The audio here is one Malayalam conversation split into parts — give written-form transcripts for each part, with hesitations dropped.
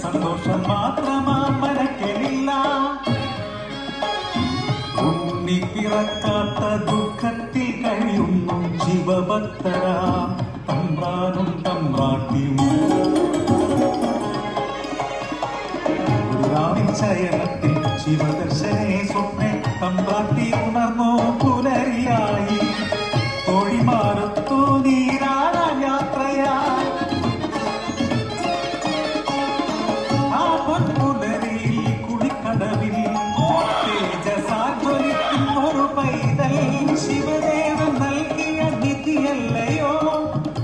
സന്തോഷം മാത്രമാ മനക്കലില്ല. ഉണ്ണി പിറക്കാത്ത ദുഃഖത്തിൽ കഴിയുന്നു ശിവഭക്തരാ തമ്പ്രാനും തമ്പ്രാട്ടിയും. ശയനത്തിൽ ശിവദർശനെ സ്വപ്നെ തമ്പ്രാട്ടി ഉണർന്നു പുലരിയായി. തൊഴിമാറുത്തു നീരാള യാത്രയായി. ആ പൊൻപുലരിയിൽ കുളിക്കടവിൽ തേജസാജ്വലിക്കുന്നൊരു പൈതൽ ശിവദേവൻ നൽകിയ നിധിയല്ലയോ.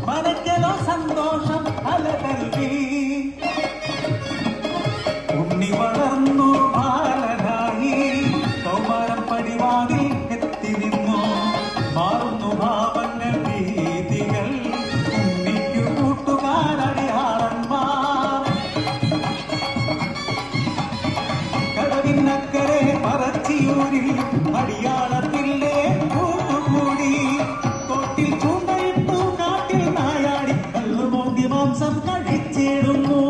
മനക്കലോ സന്തോഷം അലതല്ലി. ഉണ്ണി വളർന്നു ബാലനായി കൗമാരം പടിവാതിൽ എത്തി നിന്നു. മാറുന്നു ഭാവങ്ങൾ രീതികൾ ഉണ്ണിക്കു കൂട്ടുകാരടിയാളന്മാർ. കടവിനക്കരെ പറച്ചിയൂരിൽ അടിയാളത്തിലെ കൂട്ടുകൂടി. തൊട്ടിൽ ചൂണ്ടയിട്ടു കാട്ടിൽ നായാടി കല്ലുമോന്തി മാംസം കഴിച്ചിടുന്നു.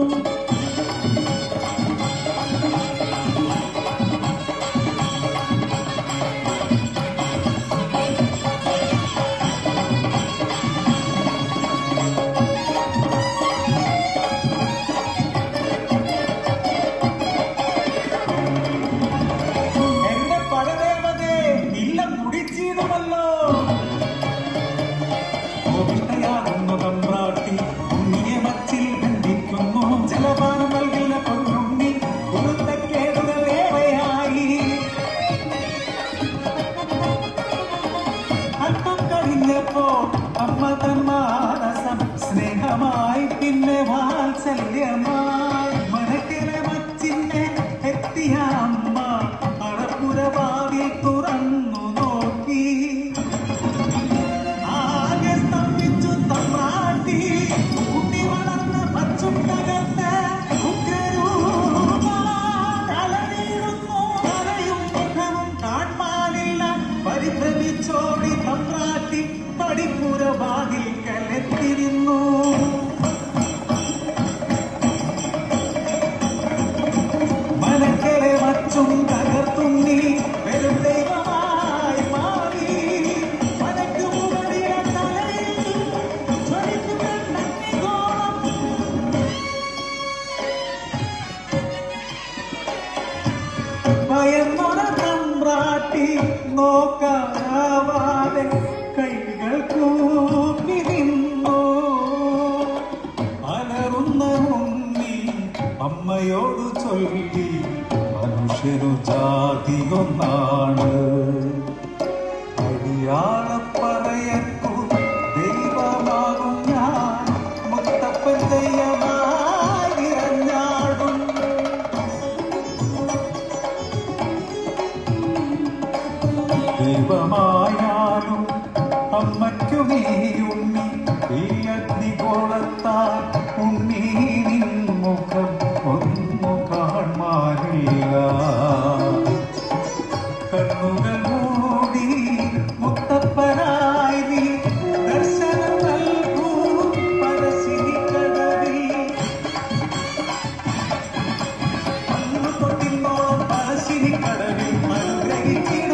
തമ്പ്രാട്ടി ഉണ്ണിയെ മച്ചിൽ ബന്ധിക്കുന്നു. ജലപാനം നൽകില്ല പൊന്നുണ്ണി കുരുത്തക്കേടുകൾ ഏറെയായി. അല്പം കഴിഞ്ഞപ്പോൾ അമ്മ തൻ മാനസം സ്നേഹമായി പിന്നെ വാത്സല്യമായി. മനക്കിലെ മച്ചിന്റെ എത്തിയ അമ്മ അറപ്പുര ഭാവി തുറന്നു നോക്കി. പരിഭ്രമിച്ചോടി തമ്പ്രാട്ടി പടിപ്പുര വാതിൽക്കലെത്തിരുന്നു. മനക്കരെ മച്ചും തകർത്തുണ്ണി വെറും ദൈവമായി മാറി. മനക്കു മുകളിയ തലയിൽ ഭയന്നൊര തമ്പ്രാട്ടി നോക്കാനാവാതെ കൈകൾ കൂപ്പി നിന്നു. അലറുന്ന ഉണ്ണി അമ്മയോട് ചൊല്ലി മനുഷ്യരു ജാതിയൊന്നാണ്. അടിയാളപ്പറയത്തു ദൈവമാകും ഞാൻ മുത്തപ്പൻ ദൈവമായി ഇറഞ്ഞാടും. ദൈവമായാലും അമ്മയ്ക്കുമീ ഉണ്ണി ഈ അഗ്നിഗോളത്താൽ ഉണ്ണി മുഖം ഒന്നു കാണാനില്ല. കണ്ണുകൾ മൂടി മുത്തപ്പനായി നീ ദർശനം നൽകൂ പരശിനിക്കടവിൽ. അന്നു തൊട്ടിന്നോ പരശിനിക്കടവിൽ അനുഗ്രഹിച്ചു